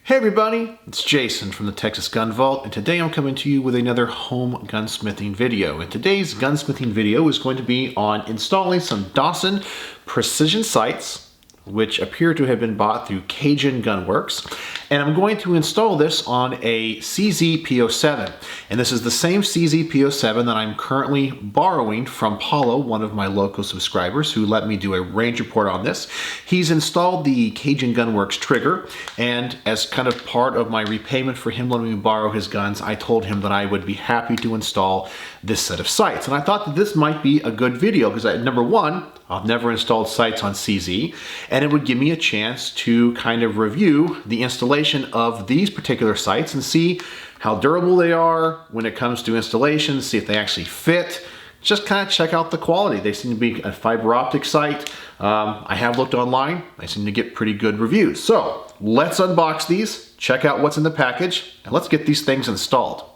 Hey everybody, it's Jason from the Texas Gun Vault, and today I'm coming to you with another home gunsmithing video. And today's gunsmithing video is going to be on installing some Dawson Precision sights, which appear to have been bought through Cajun Gunworks. And I'm going to install this on a CZ P-07. And this is the same CZ P-07 that I'm currently borrowing from Paulo, one of my local subscribers, who let me do a range report on this. He's installed the Cajun Gunworks trigger, and as kind of part of my repayment for him letting me borrow his guns, I told him that I would be happy to install this set of sights. And I thought that this might be a good video because number one, I've never installed sights on CZ, and it would give me a chance to kind of review the installation of these particular sights and see how durable they are when it comes to installation, see if they actually fit, just kind of check out the quality. They seem to be a fiber optic sight. I have looked online, they seem to get pretty good reviews. So let's unbox these, check out what's in the package, and let's get these things installed.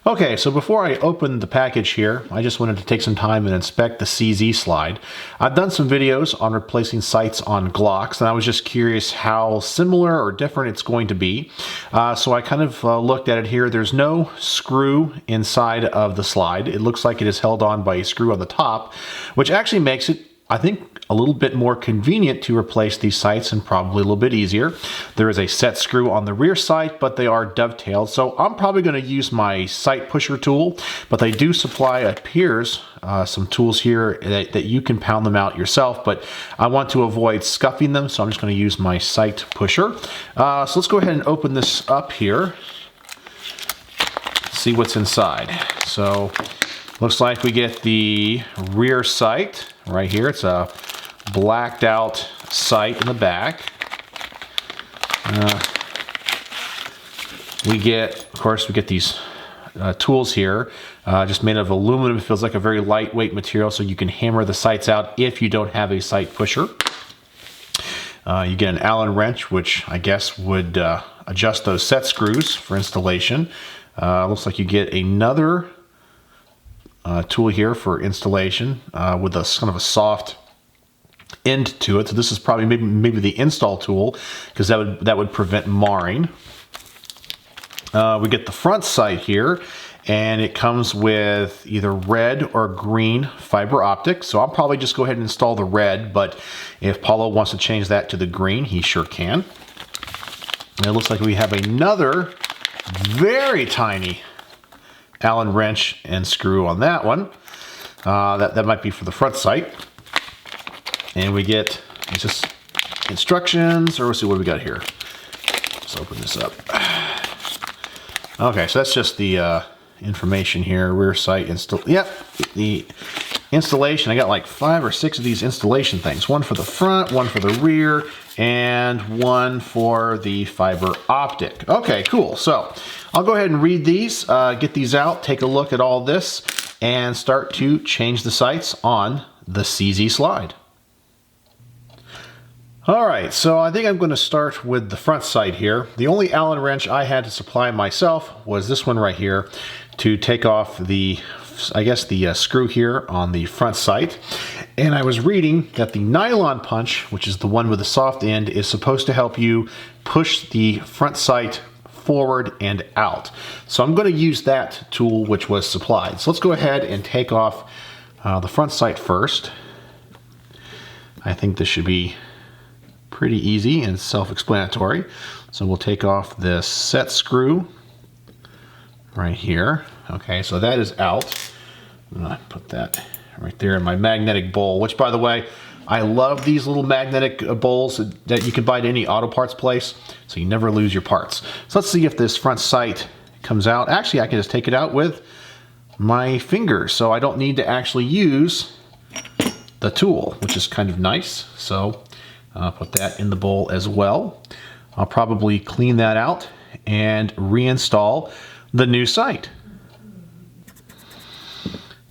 Okay, so before I open the package here, I just wanted to take some time and inspect the CZ slide. I've done some videos on replacing sights on Glocks, and I was just curious how similar or different it's going to be. So I kind of looked at it here. There's no screw inside of the slide. It looks like it is held on by a screw on the top, which actually makes it, I think, a little bit more convenient to replace these sights and probably a little bit easier. There is a set screw on the rear sight, but they are dovetailed. So I'm probably going to use my sight pusher tool, but they do supply, it appears, some tools here that you can pound them out yourself, but I want to avoid scuffing them, so I'm just going to use my sight pusher. So let's go ahead and open this up here, see what's inside. So looks like we get the rear sight right here. It's a blacked out sight in the back. We get, of course, we get these tools here, just made of aluminum. It feels like a very lightweight material, so you can hammer the sights out if you don't have a sight pusher. You get an Allen wrench, which I guess would adjust those set screws for installation. Looks like you get another tool here for installation with a kind of a soft end to it. So this is probably maybe the install tool, because that would prevent marring. We get the front sight here, and it comes with either red or green fiber optic. So I'll probably just go ahead and install the red, but if Paulo wants to change that to the green, he sure can. And it looks like we have another very tiny Allen wrench and screw on that one. That might be for the front sight. And we get just instructions, or let's see what we got here. Let's open this up. Okay, so that's just the information here. Rear sight install. Yep, the installation. I got like 5 or 6 of these installation things. One for the front, one for the rear, and one for the fiber optic. Okay, cool. So I'll go ahead and read these, get these out, take a look at all this, and start to change the sights on the CZ slide. All right, so I think I'm going to start with the front sight here. The only Allen wrench I had to supply myself was this one right here to take off the, I guess, the screw here on the front sight. And I was reading that the nylon punch, which is the one with the soft end, is supposed to help you push the front sight forward and out. So I'm going to use that tool which was supplied. So let's go ahead and take off the front sight first. I think this should be pretty easy and self-explanatory. So we'll take off this set screw right here. Okay, so that is out. I'm gonna put that right there in my magnetic bowl, which, by the way, I love these little magnetic bowls that you can buy at any auto parts place, so you never lose your parts. So let's see if this front sight comes out. Actually, I can just take it out with my fingers, so I don't need to actually use the tool, which is kind of nice. So I'll put that in the bowl as well. I'll probably clean that out and reinstall the new sight.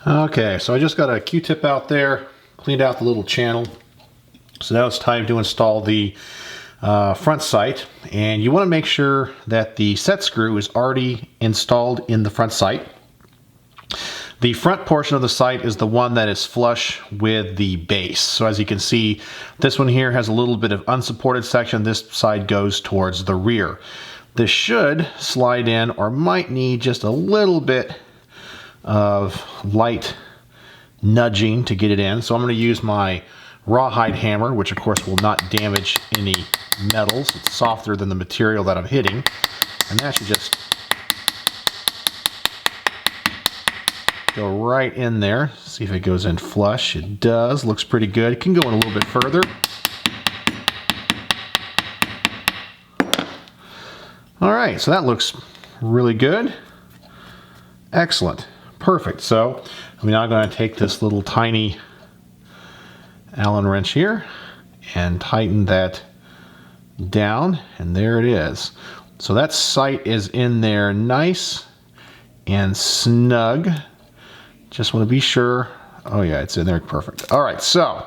Okay, so I just got a Q-tip out there, cleaned out the little channel. So now it's time to install the front sight, and you want to make sure that the set screw is already installed in the front sight. The front portion of the sight is the one that is flush with the base. So as you can see, this one here has a little bit of unsupported section. This side goes towards the rear. This should slide in or might need just a little bit of light nudging to get it in. So I'm going to use my rawhide hammer, which of course will not damage any metals. It's softer than the material that I'm hitting. And that should just go right in there. See if it goes in flush. It does. Looks pretty good. It can go in a little bit further. All right, so that looks really good. Excellent. Perfect. So I'm now going to take this little tiny Allen wrench here and tighten that down, and there it is. So that sight is in there nice and snug. Just want to be sure. Oh yeah, it's in there. Perfect. All right, so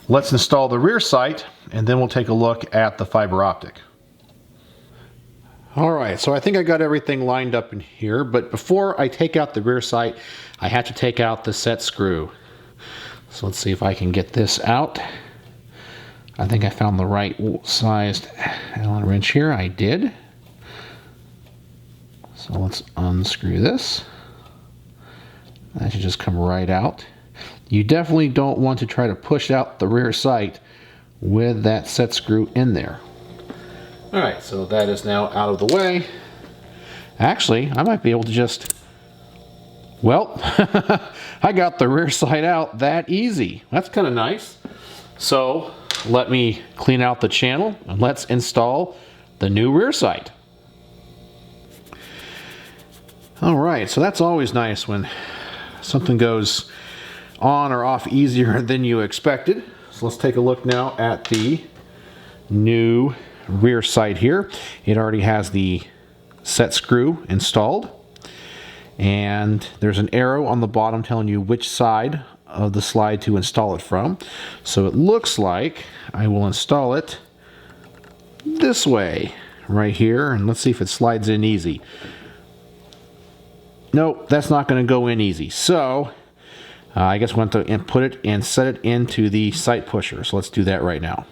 let's install the rear sight, and then we'll take a look at the fiber optic. All right, so I think I got everything lined up in here, but before I take out the rear sight, I have to take out the set screw. So let's see if I can get this out. I think I found the right sized Allen wrench here. I did. So let's unscrew this. That should just come right out. You definitely don't want to try to push out the rear sight with that set screw in there. All right, so that is now out of the way. Actually, I might be able to just, well, I got the rear sight out that easy. That's kind of nice. So let me clean out the channel and let's install the new rear sight. All right, so that's always nice when something goes on or off easier than you expected. So let's take a look now at the new rear sight here. It already has the set screw installed, and there's an arrow on the bottom telling you which side of the slide to install it from. So it looks like I will install it this way right here, and let's see if it slides in easy. Nope, that's not going to go in easy. So I guess we'll have to put it and set it into the sight pusher. So let's do that right now.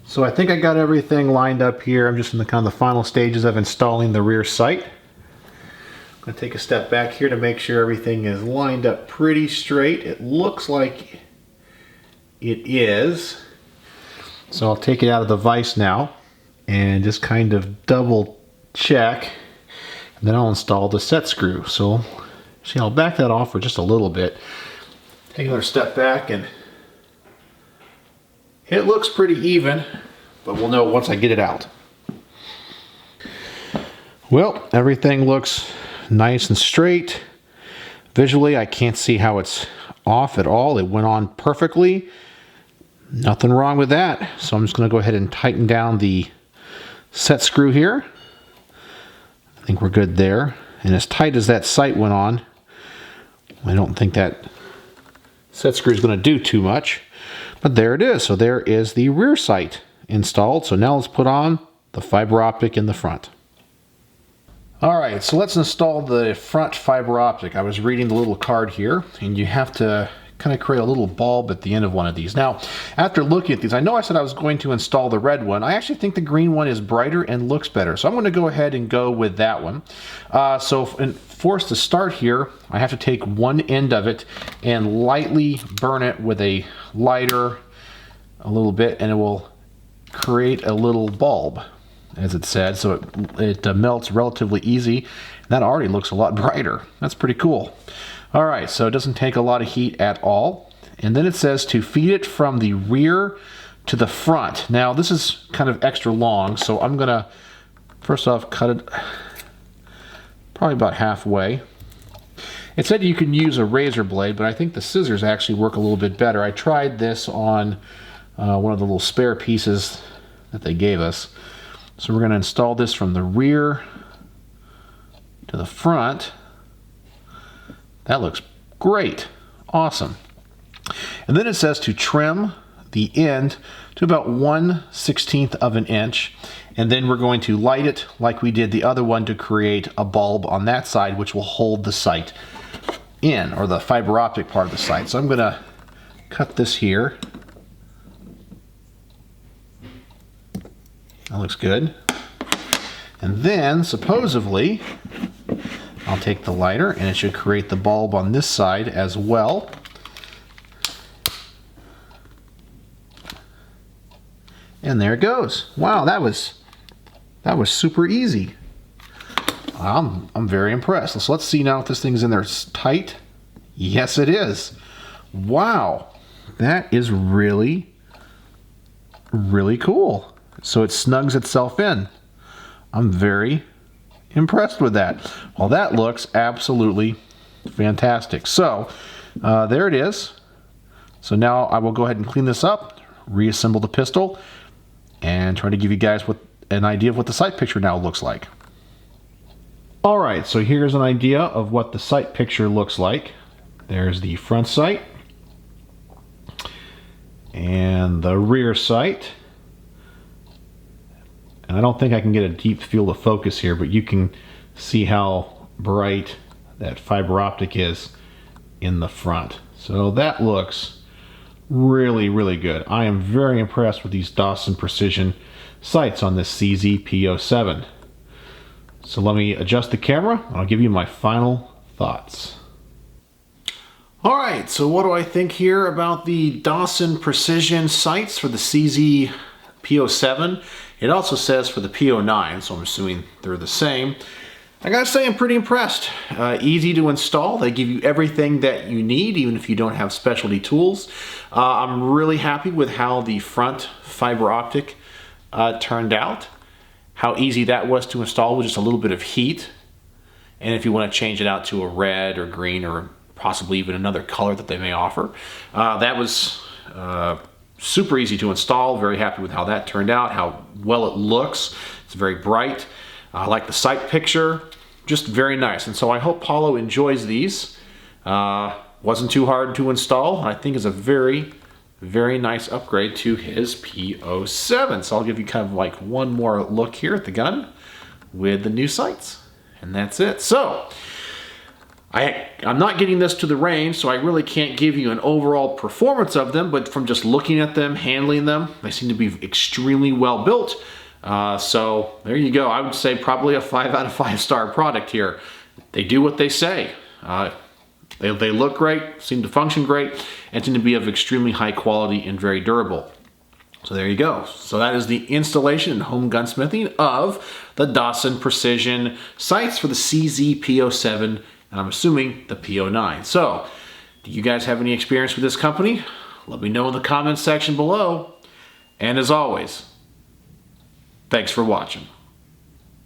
So I think I got everything lined up here. I'm just in the kind of the final stages of installing the rear sight. I'm going to take a step back here to make sure everything is lined up pretty straight. It looks like it is. So I'll take it out of the vise now and just kind of double check. And then I'll install the set screw. So see, I'll back that off for just a little bit. Take another step back, and it looks pretty even, but we'll know once I get it out. Well, everything looks nice and straight. Visually, I can't see how it's off at all. It went on perfectly. Nothing wrong with that. So I'm just going to go ahead and tighten down the set screw here. I think we're good there. And as tight as that sight went on, I don't think that set screw is going to do too much. But there it is. So there is the rear sight installed. So now let's put on the fiber optic in the front. All right, so let's install the front fiber optic. I was reading the little card here, and you have to kind of create a little bulb at the end of one of these. Now, after looking at these, I know I said I was going to install the red one. I actually think the green one is brighter and looks better. So I'm going to go ahead and go with that one. For us to start here, I have to take one end of it and lightly burn it with a lighter a little bit, and it will create a little bulb, as it said. So it melts relatively easy. That already looks a lot brighter. That's pretty cool. All right, so it doesn't take a lot of heat at all. And then it says to feed it from the rear to the front. Now this is kind of extra long, so I'm gonna first off cut it probably about halfway. It said you can use a razor blade, but I think the scissors actually work a little bit better. I tried this on one of the little spare pieces that they gave us. So we're gonna install this from the rear to the front. That looks great. Awesome. And then it says to trim the end to about 1/16 of an inch. And then we're going to light it like we did the other one to create a bulb on that side, which will hold the sight in, or the fiber optic part of the sight. So I'm going to cut this here. That looks good. And then, supposedly, I'll take the lighter, and it should create the bulb on this side as well. And there it goes. Wow, that was super easy. I'm very impressed. So let's see now if this thing's in there. It's tight. Yes, it is. Wow, that is really, really cool. So it snugs itself in. I'm very impressed with that. Well, that looks absolutely fantastic. So there it is. So now I will go ahead and clean this up, reassemble the pistol, and try to give you guys an idea of what the sight picture now looks like. Alright, so here's an idea of what the sight picture looks like. There's the front sight and the rear sight. And I don't think I can get a deep field of focus here, but you can see how bright that fiber optic is in the front. So that looks really, really good. I am very impressed with these Dawson Precision sights on this CZ P-07. So let me adjust the camera and I'll give you my final thoughts. Alright, so what do I think here about the Dawson Precision sights for the CZ P-07? It also says for the P-09, so I'm assuming they're the same. I gotta say I'm pretty impressed. Easy to install. They give you everything that you need, even if you don't have specialty tools. I'm really happy with how the front fiber optic turned out. How easy that was to install with just a little bit of heat. And if you want to change it out to a red or green or possibly even another color that they may offer. That was super easy to install. Very happy with how that turned out, how well it looks. It's very bright. I like the sight picture. Just very nice. And so I hope Paulo enjoys these. Wasn't too hard to install. I think is a very, very nice upgrade to his P-07. So I'll give you kind of like one more look here at the gun with the new sights. And that's it. So I'm not getting this to the range, so I really can't give you an overall performance of them, but from just looking at them, handling them, they seem to be extremely well built. So there you go. I would say probably a 5 out of 5 star product here. They do what they say. They look great, seem to function great, and seem to be of extremely high quality and very durable. So there you go. So that is the installation and home gunsmithing of the Dawson Precision sights for the CZ P-07, and I'm assuming the P-09. So, do you guys have any experience with this company? Let me know in the comments section below. And as always, thanks for watching.